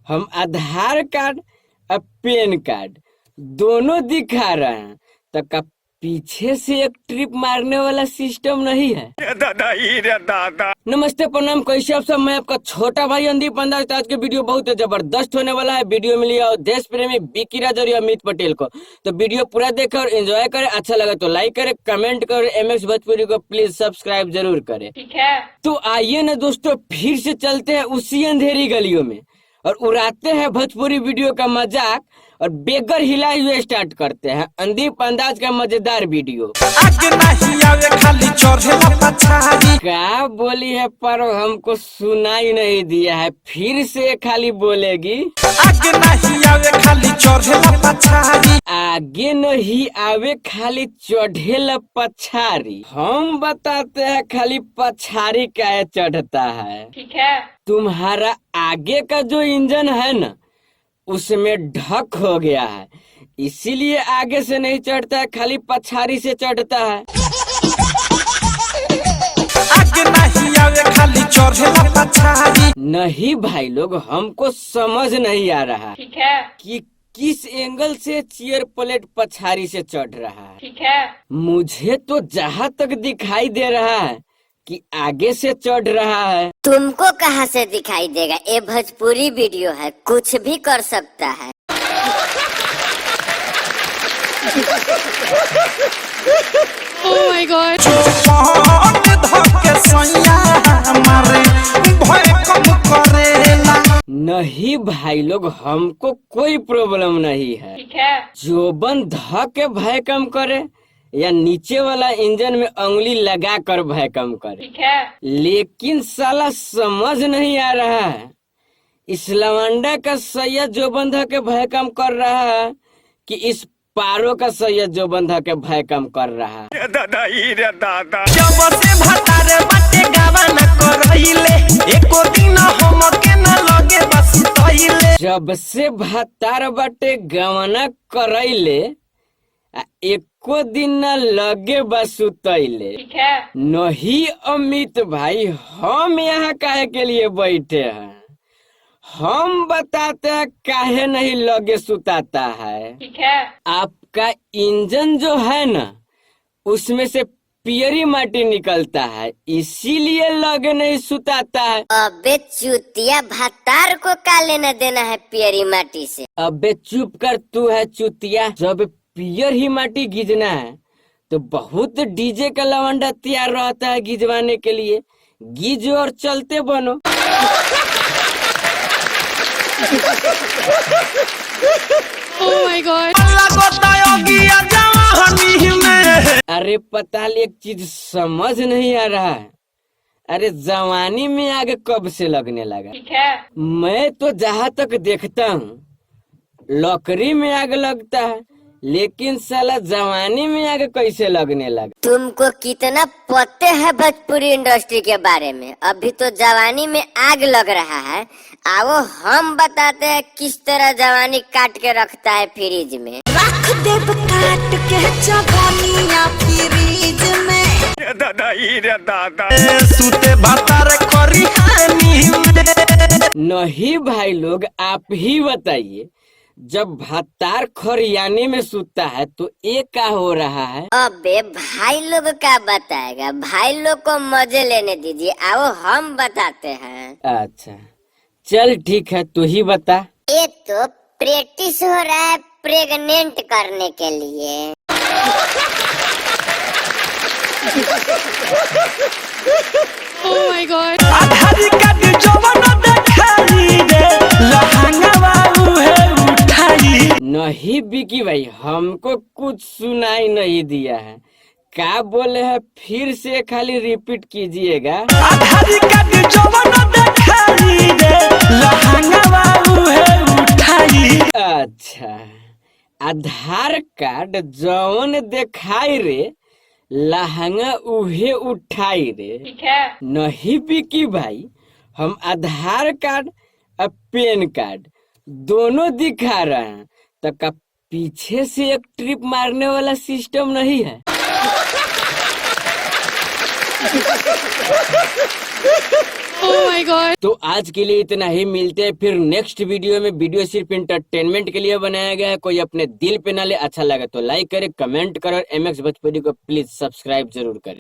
हम आधार कार्ड और pan card दोनों दिखा रहे हैं, तो का पीछे से एक ट्रिप मारने वाला सिस्टम नहीं है? दादा। नमस्ते, प्रणाम, कैसे आप सब? मैं आपका छोटा भाई अंदीप अंदाज। आज के वीडियो बहुत जबरदस्त होने वाला है। वीडियो में लिया देश प्रेमी विकी राज और अमित पटेल को, तो वीडियो पूरा देखें और एंजॉय करें। अच्छा लगा तो लाइक करें, कमेंट करें, MX भोजपुरी को प्लीज सब्सक्राइब जरूर करें, ठीक है? तो आइए ना दोस्तों, फिर से चलते हैं उसी अंधेरी गलियों में और उड़ाते हैं भोजपुरी वीडियो का मजाक और बेगर हिलाए हुए स्टार्ट करते हैं अंदीप अंदाज का मजेदार वीडियो। आगे नहीं आवे खाली चढ़ेला पछाड़ी। क्या बोली है पर हमको सुनाई नहीं दिया है, फिर से खाली बोलेगी। आगे नहीं आवे खाली चढ़ेला पछाड़ी। आगे नहीं आवे खाली चढ़ेला पछाड़ी। हम बताते हैं खाली पछाड़ी क्या चढ़ता है, ठीक है? तुम्हारा आगे का जो इंजन है ना, उसमें ढक हो गया है, इसीलिए आगे से नहीं चढ़ता है, खाली पछाड़ी से चढ़ता है। आगे नहीं आवे खाली चढ़ेला पछाड़ी। नहीं भाई लोग, हमको समझ नहीं आ रहा, ठीक है, कि किस एंगल से चेयर प्लेट पछाड़ी से चढ़ रहा है, ठीक है? मुझे तो जहाँ तक दिखाई दे रहा है कि आगे से चढ़ रहा है। तुमको कहाँ से दिखाई देगा? ये भोजपुरी वीडियो है, कुछ भी कर सकता है। Oh my God! नहीं भाई लोग, हमको कोई प्रॉब्लम नहीं है, ठीक है? जोबन ध के भय कम करे या नीचे वाला इंजन में उंगली लगा कर भय कम करे, ठीक है? लेकिन साला समझ नहीं आ रहा है, इस लवंडा का सैयद जो बंधा के भय कम कर रहा है कि इस पारो का सैयद जो बंधा के भय कम कर रहा है। दादा जब से भतारे बाटे गावा न करइले, एको दिन हम के न लगे बस तइले। जब से भतार बाटे गवना करैले, एको दिन न लगे बस उतैले, ठीक है? नहीं अमित भाई, हम यहाँ काहे के लिए बैठे हैं? हम बताते हैं काहे नहीं लगे सुताता है, ठीक है? आपका इंजन जो है ना, उसमें से पियरी माटी निकलता है, इसीलिए लगे नहीं सुताता है। अबे चुतिया, भतार को का लेना देना है पियरी माटी से? अबे चुप कर, तू है चुतिया। जब पियर ही माटी गीजना है तो बहुत डीजे का लवंडा तैयार रहता है गिजवाने के लिए। गीजो और चलते बनो। Oh my God! अरे पता ले, एक चीज समझ नहीं आ रहा है। अरे जवानी में आग कब से लगने लगा, ठीक है? मैं तो जहाँ तक देखता हूँ लकड़ी में आग लगता है, लेकिन साला जवानी में आग कैसे लगने लगा? तुमको कितना पते है भोजपुरी इंडस्ट्री के बारे में? अभी तो जवानी में आग लग रहा है, आओ हम बताते हैं किस तरह जवानी काट के रखता है फ्रिज में। रख दे काट के जवानिया फ्रिज में। दादा सुते भतारे करी हानि में। नहीं भाई लोग, आप ही बताइए, जब भतार खरियाने में सूता है तो ये क्या हो रहा है? अबे भाई लोग क्या बताएगा, भाई लोग को मजे लेने दीजिए, आओ हम बताते हैं। अच्छा चल ठीक है, तू ही बता। ये तो प्रैक्टिस हो रहा है प्रेग्नेंट करने के लिए। Oh my God! आधारी कार्ड जवान देखाई रे, लहंगा उहे उठाई। नहीं बिकी भाई, हमको कुछ सुनाई नहीं दिया है। क्या बोले हैं, फिर से खाली रिपीट कीजिएगा। आधारी कार्ड जवान देखाई रे, लहंगा उहे उठाई। अच्छा, आधार कार्ड जौन दिखाई रे, लहंगा उहे उठाई रे, ठीक है? नहीं बिकी भाई, हम आधार कार्ड और पैन कार्ड दोनों दिखा रहे हैं, तो का पीछे से एक ट्रिप मारने वाला सिस्टम नहीं है? Oh my God! god. तो आज के लिए इतना ही, मिलते हैं फिर नेक्स्ट वीडियो में। वीडियो सिर्फ इंटरटेनमेंट के लिए बनाया गया है, कोई अपने दिल पे ना ले। अच्छा लगे तो लाइक करे, कमेंट करे और MX भोजपुरी को प्लीज सब्सक्राइब जरूर करे।